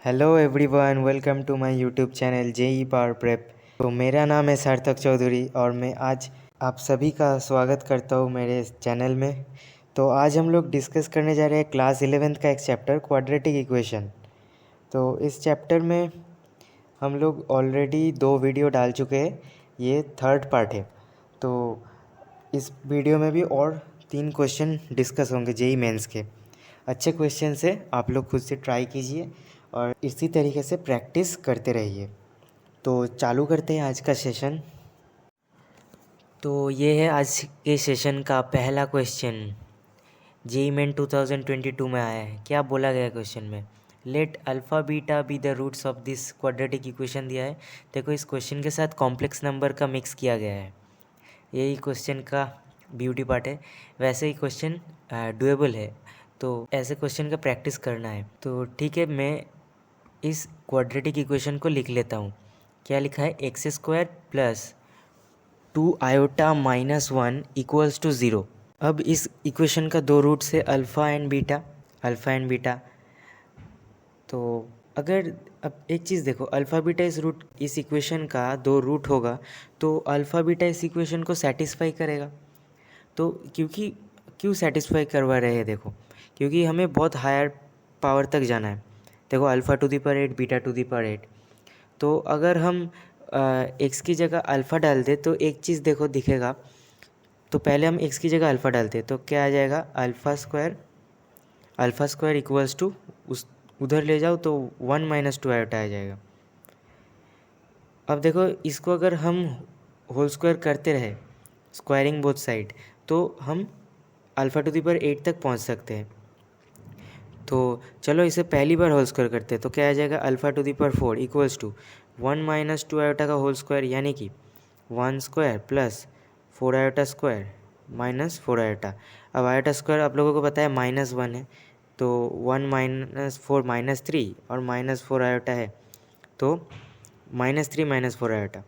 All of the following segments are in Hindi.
Hello everyone, welcome to my YouTube channel JEE power prep. तो मेरा नाम है सार्थक चौधरी और मैं आज आप सभी का स्वागत करता हूँ मेरे चैनल में। तो आज हम लोग डिस्कस करने जा रहे हैं क्लास 11th का एक चैप्टर क्वाड्रेटिक इक्वेशन। तो इस चैप्टर में हम लोग ऑलरेडी 2 वीडियो डाल चुके हैं, ये थर्ड पार्ट है। तो इस वीडियो में भी और 3 क्वेश्चन डिस्कस होंगे जेई मेंस के। अच्छे क्वेश्चन से आप लोग खुद से ट्राई कीजिए और इसी तरीके से प्रैक्टिस करते रहिए। तो चालू करते हैं आज का सेशन। तो ये है आज के सेशन का पहला क्वेश्चन, जेई मेन 2022 में आया है। क्या बोला गया क्वेश्चन में? Let alpha beta be the roots of this quadratic equation दिया है। देखो, इस क्वेश्चन के साथ कॉम्प्लेक्स नंबर का मिक्स किया गया है, यही क्वेश्चन का ब्यूटी पार्ट है। वैसे ही क्वेश्चन डुएबल है, तो ऐसे क्वेश्चन का प्रैक्टिस करना है। तो ठीक है, मैं इस क्वाड्रेटिक इक्वेशन को लिख लेता हूँ। क्या लिखा है? X square plus 2 iota minus 1 equals to 0। अब इस इक्वेशन का 2 रूट्स है अल्फ़ा एंड बीटा। तो अगर अब एक चीज़ देखो, अल्फ़ा बीटा इस इक्वेशन का 2 रूट होगा तो अल्फ़ा बीटा इस इक्वेशन को सेटिस्फाई करेगा। तो क्यों सेटिस्फाई करवा रहे हैं? देखो, क्योंकि हमें बहुत हायर पावर तक जाना है। देखो, alpha to the power 8, beta to the power 8। तो अगर हम एक्स की जगह अल्फ़ा डाल दे तो एक चीज़ देखो दिखेगा। तो पहले हम एक्स की जगह अल्फ़ा डालते तो क्या आ जाएगा? अल्फ़ा स्क्वायर इक्वल्स टू उधर ले जाओ तो 1 माइनस 2 आयोटा आ जाएगा। अब देखो, इसको अगर हम होल स्क्वायर करते रहे, स्क्वायरिंग बोथ साइड, तो हम अल्फ़ा टू दी पावर 8 तक पहुंच सकते हैं। तो चलो इसे पहली बार होल स्क्वायर करते हैं, तो क्या आ जाएगा? Alpha to the power 4 equals to 1 minus 2 iota का होल स्क्वायर, यानी कि 1 square plus 4 iota square minus 4 iota. अब आयोटा स्क्वायर आप लोगों को पता है -1 है, तो 1 माइनस 4 -3 और -4 आयोटा है, तो -3 -4 आयोटा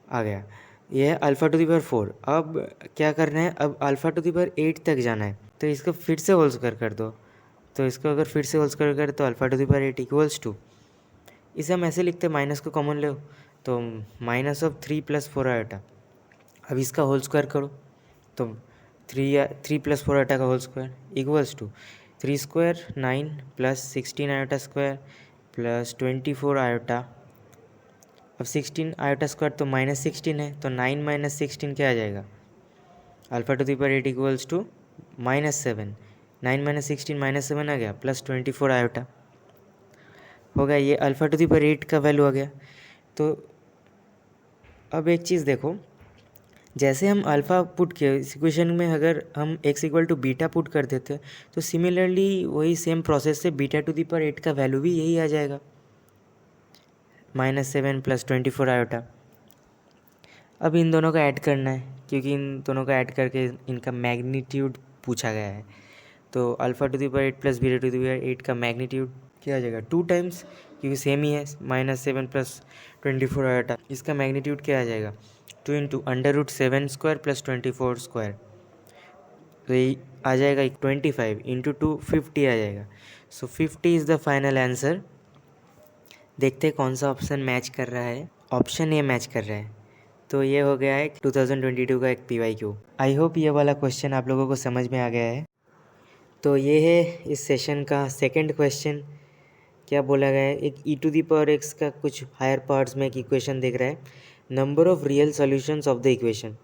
आ गया। यह है अल्फ़ा टू दी पावर 4। अब क्या करना है? अब अल्फ़ा टू दी पावर 8 तक जाना है, तो इसको फिर से होल स्क्वायर कर दो। तो इसको अगर फिर से होल स्क्वायर करें तो alpha to the power 8 equals to, इसे हम ऐसे लिखते हैं, माइनस को कॉमन लो तो -3 + 4 आयोटा। अब इसका होल स्क्वायर करो तो 3 + 4 आयोटा का whole square equals to 3 square 9 + 16 iota square plus 24 iota. अब 16 आयोटा स्क्वायर तो -16 है, तो 9 - 16 क्या आ जाएगा? Alpha to the power 8 equals to -7। 9 - 16 -7 आ गया, प्लस 24 आयोटा हो गया। ये अल्फ़ा टू दी पावर 8 का वैल्यू आ गया। तो अब एक चीज़ देखो, जैसे हम अल्फ़ा पुट किया इस इक्वेशन में, अगर हम x equal to beta put कर देते तो सिमिलरली वही सेम प्रोसेस से बीटा टू दी पावर 8 का वैल्यू भी यही आ जाएगा, -7 प्लस 24 आयोटा। अब इन दोनों का ऐड करना है, क्योंकि इन दोनों का ऐड करके इनका मैग्नीट्यूड पूछा गया है। तो alpha to the power 8 plus beta to the power 8 का मैग्नीट्यूड क्या आ जाएगा? 2 टाइम्स, क्योंकि सेम ही है, -7 प्लस 24 आयोटा। इसका मैग्नीट्यूड क्या आ जाएगा? 2 इंटू √7 स्क्वायर प्लस 24 स्क्वायर, तो ये आ जाएगा 25 इंटू 2 50 आ जाएगा। सो 50 इज़ द फाइनल आंसर। देखते हैं कौन सा ऑप्शन मैच कर रहा है। ऑप्शन ए मैच कर रहा है। तो ये हो गया है 2022 का एक PYQ। आई होप ये वाला क्वेश्चन आप लोगों को समझ में आ गया है। तो ये है इस सेशन का सेकंड क्वेश्चन। क्या बोला गया है? एक e⁴x का कुछ हायर पार्ट्स में एक इक्वेशन दिख रहा है, number of real solutions of the equation.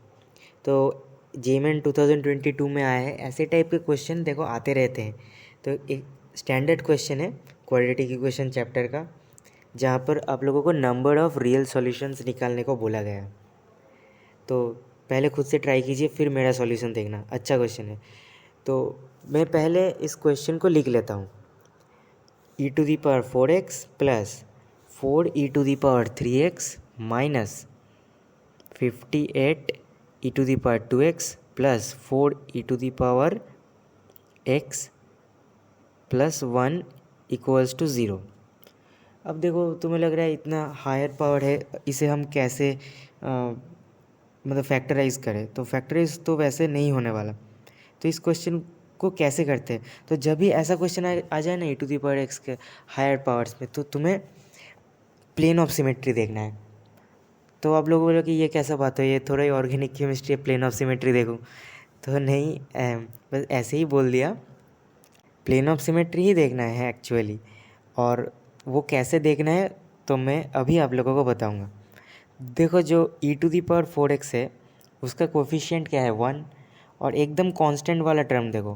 तो जेईई 2022 में आया है। ऐसे टाइप के क्वेश्चन देखो आते रहते हैं। तो एक स्टैंडर्ड क्वेश्चन है क्वाड्रेटिक इक्वेशन चैप्टर का, जहाँ पर आप लोगों को नंबर ऑफ़ रियल सॉल्यूशंस निकालने को बोला गया है। तो पहले खुद से ट्राई कीजिए, फिर मेरा सॉल्यूशन देखना। अच्छा क्वेश्चन है। तो मैं पहले इस क्वेश्चन को लिख लेता हूँ। e⁴x plus 4e⁴3x minus 58 e⁴2x plus 4e⁴x plus 1 equals to 0। अब देखो, तुम्हें लग रहा है इतना हायर पावर है, इसे हम कैसे मतलब फैक्टराइज करें? तो फैक्टराइज तो वैसे नहीं होने वाला। तो इस क्वेश्चन को कैसे करते हैं। तो जब भी ऐसा क्वेश्चन आ जाए ना e⁴x के हायर पावर्स में, तो तुम्हें प्लेन ऑफ सिमेट्री देखना है। तो आप लोग बोलो कि ये कैसा बात है, ये थोड़ा ही ऑर्गेनिक केमिस्ट्री है, प्लेन ऑफ सिमेट्री देखो। तो नहीं, बस ऐसे ही बोल दिया, प्लेन ऑफ सिमेट्री ही देखना है एक्चुअली। और वो कैसे देखना है तो मैं अभी आप लोगों को बताऊंगा। देखो जो e⁴x है उसका कोफिशिएंट क्या है 1, और एकदम कांस्टेंट वाला टर्म देखो,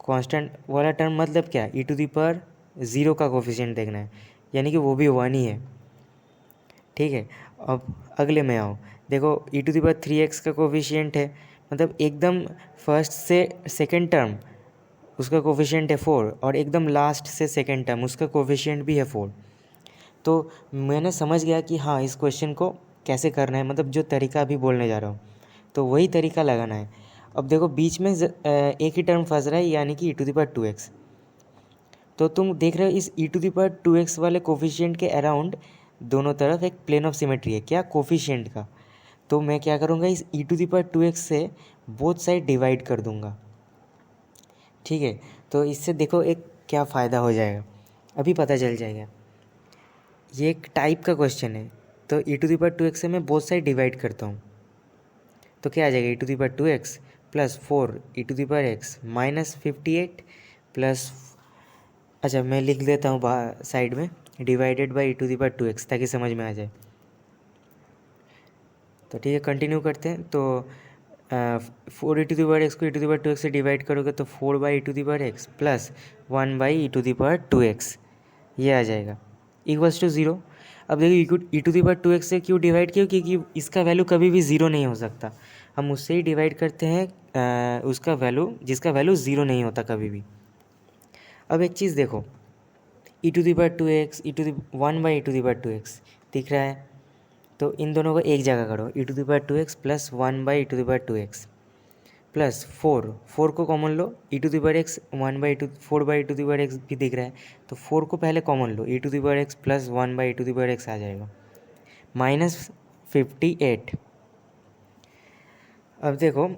कांस्टेंट वाला टर्म मतलब क्या, e⁴0 का कोफिशिएंट देखना है, यानी कि वो भी 1 ही है। ठीक है, अब अगले में आओ, देखो e⁴x का कोफिशिएंट है, मतलब एकदम फर्स्ट से सेकंड टर्म उसका कोफिशिएंट है 4, और एकदम लास्ट से सेकंड टर्म उसका कोफिशिएंट भी है 4। तो मैंने समझ गया कि हाँ इस क्वेश्चन को कैसे करना है, मतलब जो तरीका अभी बोलने जा रहा हूँ तो वही तरीका लगाना है। अब देखो बीच में एक ही टर्म फंस रहा है, यानी कि e⁴x। तो तुम देख रहे हो इस e⁴x वाले कोफिशिएंट के अराउंड दोनों तरफ एक प्लेन ऑफ सिमेट्री है, क्या, कोफिशिएंट का। तो मैं क्या करूँगा, इस e⁴x से बोथ साइड डिवाइड कर दूँगा। ठीक है, तो इससे देखो एक क्या फ़ायदा हो जाएगा, अभी पता चल जाएगा। ये एक टाइप का क्वेश्चन है, तो e⁴x से मैं बोथ साइड डिवाइड करता हूँ, तो क्या आ जाएगा, e⁴x plus 4 e⁴x minus 58 plus, अच्छा मैं लिख देता हूँ साइड में, डिवाइडेड बाई e⁴x, ताकि समझ में आ जाए। तो ठीक है, कंटिन्यू करते हैं। तो 4 e⁴x को e⁴x से डिवाइड करोगे तो 4/e⁴x प्लस 1/e⁴x, ये आ जाएगा इक्वल्स टू 0। अब देखो e⁴x से क्यों डिवाइड किया, क्योंकि इसका वैल्यू कभी भी 0 नहीं हो सकता। हम उससे ही डिवाइड करते हैं उसका वैल्यू जिसका वैल्यू 0 नहीं होता कभी भी। अब एक चीज़ देखो, e⁴x 1/e⁴x दिख रहा है, तो इन दोनों को एक जगह करो, e⁴x प्लस 1/e⁴x प्लस 4 को कॉमन लो, e⁴x 4/e⁴x भी दिख रहा है, तो 4 को पहले कॉमन लो, e⁴x प्लस 1/e⁴x आ जाएगा माइनस 58। अब देखो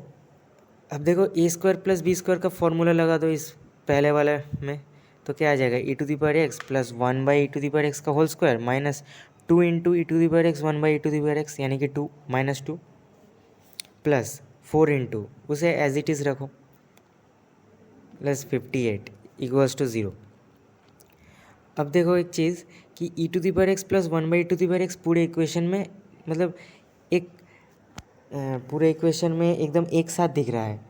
a² प्लस b² का फॉर्मूला लगा दो इस पहले वाले में, तो क्या आ जाएगा, e⁴x प्लस 1/e⁴x का whole square minus 2 into e⁴x 1/e⁴x, यानी कि 2 माइनस 2 प्लस 4 इंटू उसे एज इट इज़ रखो प्लस 58 इक्वल्स टू 0। अब देखो एक चीज़ कि e⁴x प्लस 1/e⁴x पूरे इक्वेशन में, मतलब एक पूरे इक्वेशन में एकदम एक साथ दिख रहा है,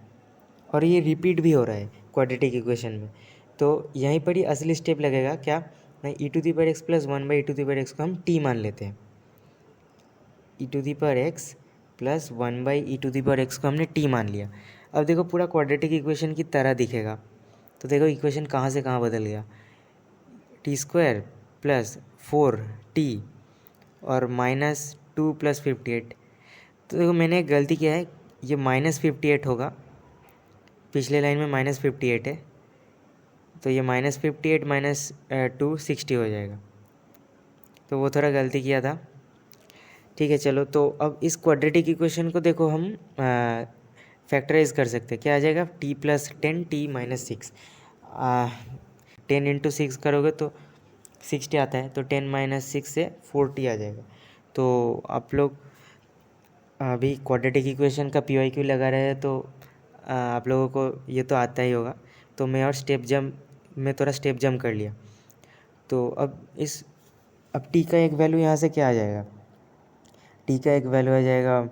और ये रिपीट भी हो रहा है क्वाड्रेटिक इक्वेशन में। तो यहीं पर ही असली स्टेप लगेगा, क्या, नहीं, e⁴x प्लस 1/e⁴x को हम t मान लेते हैं, e⁴x प्लस 1/e⁴x को हमने t मान लिया। अब देखो पूरा क्वाड्रेटिक इक्वेशन की तरह दिखेगा, तो देखो इक्वेशन कहाँ से कहाँ बदल गया, t² प्लस 4t और माइनस 2 प्लस 58। तो देखो मैंने एक गलती किया है, ये माइनस 58 होगा, पिछले लाइन में माइनस 58 है, तो ये माइनस 58 माइनस 2 60 हो जाएगा, तो वो थोड़ा गलती किया था। ठीक है, चलो, तो अब इस क्वाड्रेटिक इक्वेशन को देखो हम फैक्टराइज कर सकते हैं, क्या आ जाएगा, t plus 10 t minus 6, 10 into 6 करोगे तो 60 आता है, तो 10 माइनस 6 से 40 आ जाएगा। तो आप लोग अभी क्वाड्रेटिक इक्वेशन का PYQ लगा रहे हैं, तो आप लोगों को ये तो आता ही होगा, तो मैं और थोड़ा स्टेप जंप कर लिया। तो अब t का एक वैल्यू यहाँ से क्या आ जाएगा, t का एक वैल्यू आ जाएगा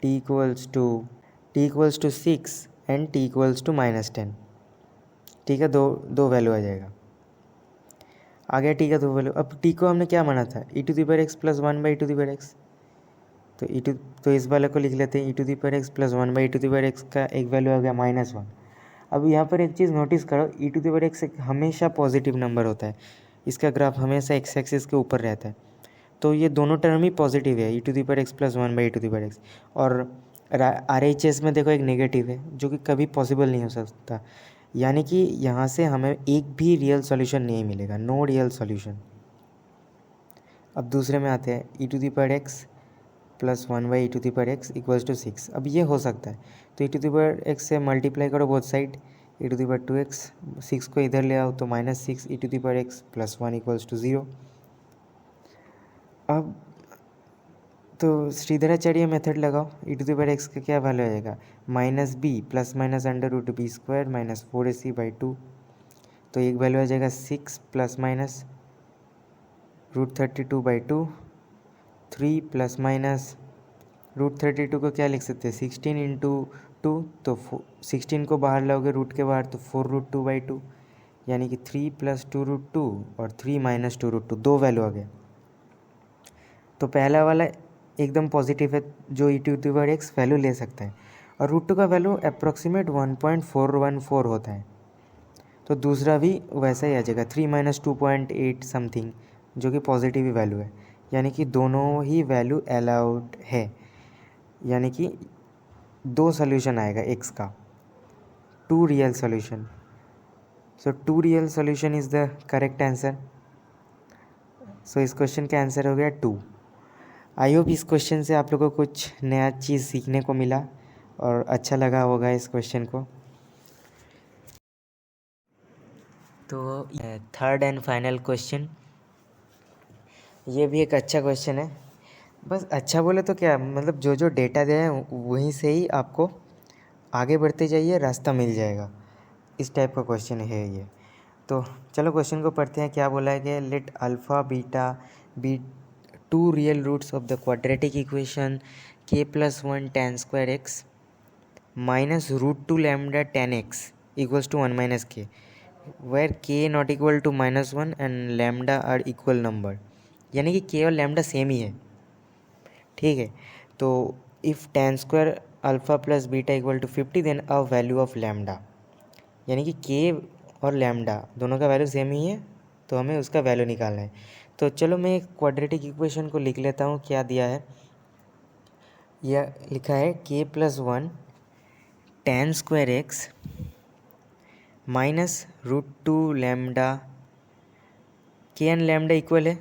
t equals to 6 and t equals to -10। ठीक है, दो वैल्यू आ जाएगा, आ गया t का 2 वैल्यू। अब t को हमने क्या माना था, e⁴x प्लस 1/e⁴x, तो इस वाले को लिख लेते हैं, e⁴x प्लस 1/e⁴x का एक वैल्यू आ गया -1। अब यहाँ पर एक चीज़ नोटिस करो, e⁴x हमेशा पॉजिटिव नंबर होता है, इसका ग्राफ हमेशा x एक्सिस के ऊपर रहता है, तो ये दोनों टर्म ही पॉजिटिव है, e⁴x प्लस 1/e⁴x। और RHS में देखो एक नेगेटिव है, जो कि कभी पॉसिबल नहीं हो सकता, यानी कि यहाँ से हमें एक भी रियल सॉल्यूशन नहीं मिलेगा, नो रियल सॉल्यूशन। अब दूसरे में आते हैं, e⁴x plus 1/e⁴x equals to 6। अब ये हो सकता है, तो e⁴x से मल्टीप्लाई करो बोथ साइड, e⁴2x, 6 को इधर ले आओ तो -6 e⁴x प्लस 1 इक्वल्स टू 0। अब तो श्रीधराचार्य मेथड लगाओ, e⁴x का क्या वैल्यू आ जाएगा, -b plus minus √b² minus 4ac/2। तो एक वैल्यू आ जाएगा 6 प्लस माइनस √32/2, 3 प्लस माइनस √32 को क्या लिख सकते हैं, 16 इंटू 2, तो 16 को बाहर लाओगे रूट के बाहर तो 4√2/2, यानी कि 3 प्लस 2√2 और 3 माइनस 2√2, दो वैल्यू आ गए। तो पहला वाला एकदम पॉजिटिव है, जो e⁴x वैल्यू ले सकता है, और √2 का वैल्यू अप्रॉक्सीमेट 1.414 होता है। तो दूसरा भी वैसा ही आ जाएगा, 3 माइनस 2.8 समथिंग, जो कि पॉजिटिव ही वैल्यू है, यानी कि दोनों ही वैल्यू अलाउड है, यानी कि दो सोल्यूशन आएगा x का, 2 real solution. So 2 real solution is the correct answer. So इस क्वेश्चन का आंसर हो गया 2। आई होप इस क्वेश्चन से आप लोगों को कुछ नया चीज़ सीखने को मिला और अच्छा लगा होगा इस क्वेश्चन को। तो थर्ड एंड फाइनल क्वेश्चन, ये भी एक अच्छा क्वेश्चन है। बस अच्छा बोले तो क्या, मतलब जो जो डेटा दिया है वहीं से ही आपको आगे बढ़ते जाइए, रास्ता मिल जाएगा, इस टाइप का क्वेश्चन है ये। तो चलो क्वेश्चन को पढ़ते हैं। क्या बोला है कि let alpha beta be 2 real roots of the quadratic equation k+1 tan² x minus √2 lambda tan x equals to 1 - k, where k not equal to -1 and lambda are equal number, यानी कि k और लैम्डा सेम ही है, ठीक है। तो if tan² alpha plus beta equal to 50 then a value of lambda, यानी कि k और लैम्डा दोनों का वैल्यू सेम ही है, तो हमें उसका वैल्यू निकालना है। तो चलो मैं एक क्वाड्रेटिक इक्वेशन को लिख लेता हूँ। क्या दिया है, यह लिखा है k+1 tan² x minus √2 lambda, k and lambda equal है,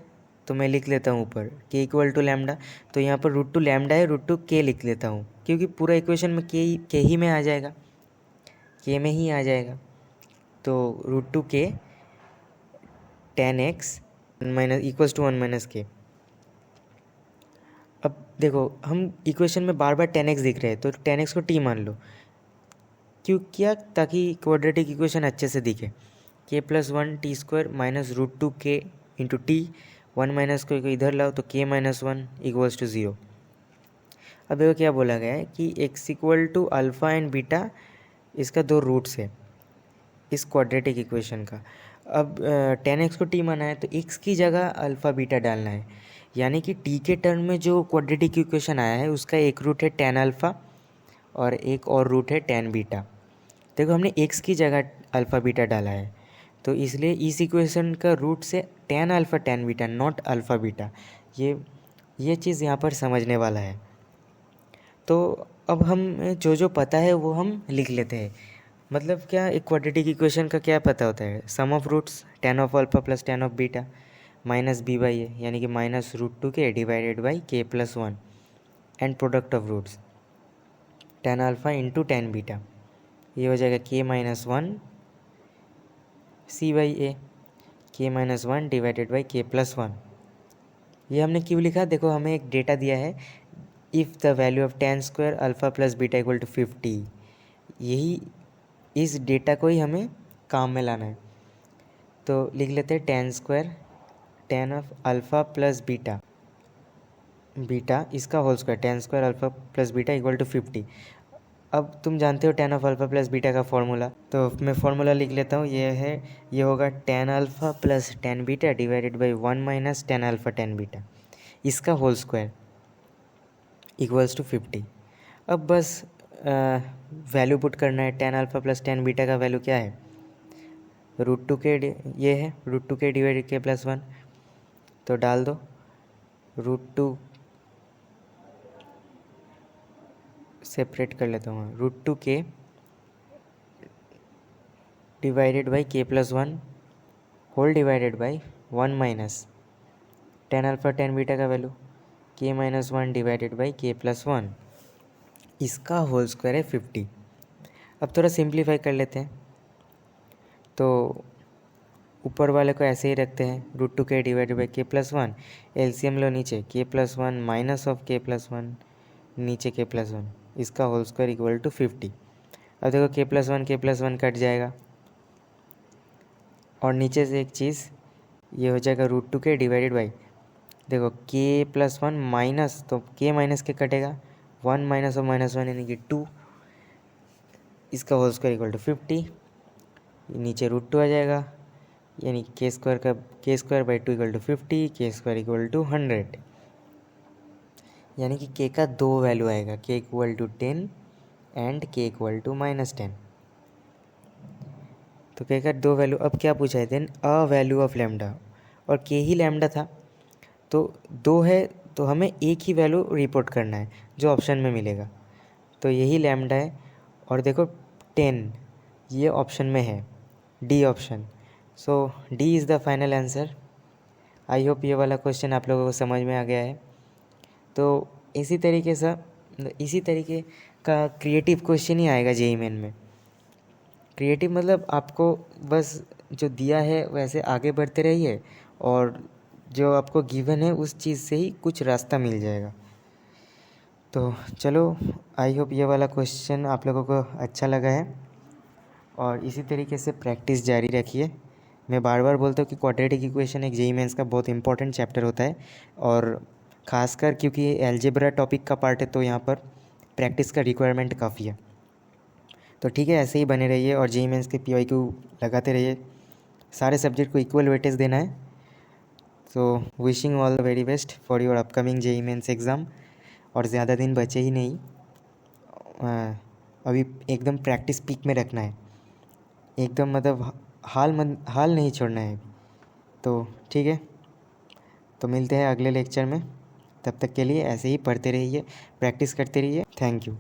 तो मैं लिख लेता हूँ ऊपर k इक्वल टू लैम्डा। तो यहाँ पर √2 लैम्डा है, √2 k लिख लेता हूँ, क्योंकि पूरा इक्वेशन में k ही में आ जाएगा, k में ही आ जाएगा। तो √2 k tan x minus equals to 1 - k। अब देखो हम इक्वेशन में बार बार tan x दिख रहे हैं, तो tan x को t मान लो, क्यों किया, ताकि क्वाड्रेटिक इक्वेशन अच्छे से दिखे। k+1 t² minus √2 k into T, 1 - को इधर लाओ तो k-1 इक्वल्स टू 0। अब देखो क्या बोला गया है कि x equal to alpha and beta, इसका दो रूट्स है इस क्वाड्रेटिक इक्वेशन का। अब tan x को t माना है, तो x की जगह अल्फ़ा बीटा डालना है, यानी कि t के टर्म में जो क्वाड्रेटिक इक्वेशन आया है उसका एक रूट है tan अल्फ़ा और एक और रूट है tan बीटा। देखो हमने x की जगह अल्फ़ा बीटा डाला है, तो इसलिए इस इक्वेशन का रूट से tan alpha tan beta, not alpha beta. ये चीज़ यहाँ पर समझने वाला है। तो अब हम जो जो पता है वो हम लिख लेते हैं। मतलब क्या, एक क्वाड्रेटिक इक्वेशन का क्या पता होता है, sum of roots tan of alpha plus tan of beta minus b/a, यानी कि minus √2 k divided by k+1 and product of roots tan alpha into tan beta, ये हो जाएगा k-1 c/a, k-1 divided by k+1। ये हमने क्यों लिखा, देखो हमें एक डेटा दिया है, if the value of tan² alpha plus beta equal to 50, यही इस डेटा को ही हमें काम में लाना है। तो लिख लेते हैं tan² tan of alpha plus beta इसका whole square, tan² alpha plus beta equal to 50। अब तुम जानते हो tan of alpha plus beta का फॉर्मूला, तो मैं फॉर्मूला लिख लेता हूँ। ये होगा tan alpha plus tan beta divided by 1 minus tan alpha tan beta, इसका होल स्क्वायर इक्वल्स टू 50। अब बस वैल्यू पुट करना है। tan alpha plus tan beta का वैल्यू क्या है, √2 के, ये है √2 के डिवाइडेड k+1, तो डाल दो। √2 सेपरेट कर लेता हूँ, √2 k divided by k+1 whole divided by 1 minus tan alpha tan beta का value k-1 divided by k+1, इसका होल स्क्वायर है 50। अब थोड़ा सिंप्लीफाई कर लेते हैं, तो ऊपर वाले को ऐसे ही रखते हैं, √2k divided by k+1, LCM लो नीचे k+1 माइनस ऑफ k+1 नीचे k+1, इसका होल स्क्वायर इक्वल टू 50। अब देखो k+1 कट जाएगा और नीचे से एक चीज़ ये हो जाएगा √2k डिवाइडेड बाई, देखो k+1 माइनस, तो k माइनस के कटेगा, 1 माइनस ऑफ -1 यानी कि 2, इसका होल स्क्वायर इक्वल टू 50, नीचे √2 आ जाएगा, यानी k² by 2 equal to 50, k² equal to 100, यानी कि k का 2 वैल्यू आएगा, k equal to 10 and k equal to -10। तो k का 2 वैल्यू, अब क्या पूछा है then a value of lambda, और k ही लैम्डा था, तो 2 है तो हमें एक ही वैल्यू रिपोर्ट करना है जो ऑप्शन में मिलेगा, तो यही लैम्डा है। और देखो 10 ये ऑप्शन में है, D option, so D is the final answer. I hope ये वाला क्वेश्चन आप लोगों को समझ में आ गया है। तो इसी तरीके का क्रिएटिव क्वेश्चन ही आएगा जेईई मेन में। क्रिएटिव मतलब आपको बस जो दिया है वैसे आगे बढ़ते रहिए, और जो आपको गिवन है उस चीज़ से ही कुछ रास्ता मिल जाएगा। तो चलो, आई होप ये वाला क्वेश्चन आप लोगों को अच्छा लगा है, और इसी तरीके से प्रैक्टिस जारी रखिए। मैं बार बार बोलता हूँ कि क्वाड्रेटिक इक्वेशन एक जेईई मेंस का बहुत इंपॉर्टेंट चैप्टर होता है, और ख़ासकर क्योंकि ये एल्जेब्रा टॉपिक का पार्ट है, तो यहाँ पर प्रैक्टिस का रिक्वायरमेंट काफ़ी है। तो ठीक है, ऐसे ही बने रहिए और जेईई मेंस के PYQ लगाते रहिए। सारे सब्जेक्ट को इक्वल वेटेज देना है। So wishing all the very best for your upcoming JEE mains exam. और ज़्यादा दिन बचे ही नहीं, अभी एकदम प्रैक्टिस पीक में रखना है, एकदम मतलब हाल नहीं छोड़ना है। तो ठीक है, तो मिलते हैं अगले लेक्चर में। तब तक के लिए ऐसे ही पढ़ते रहिए, प्रैक्टिस करते रहिए। Thank you.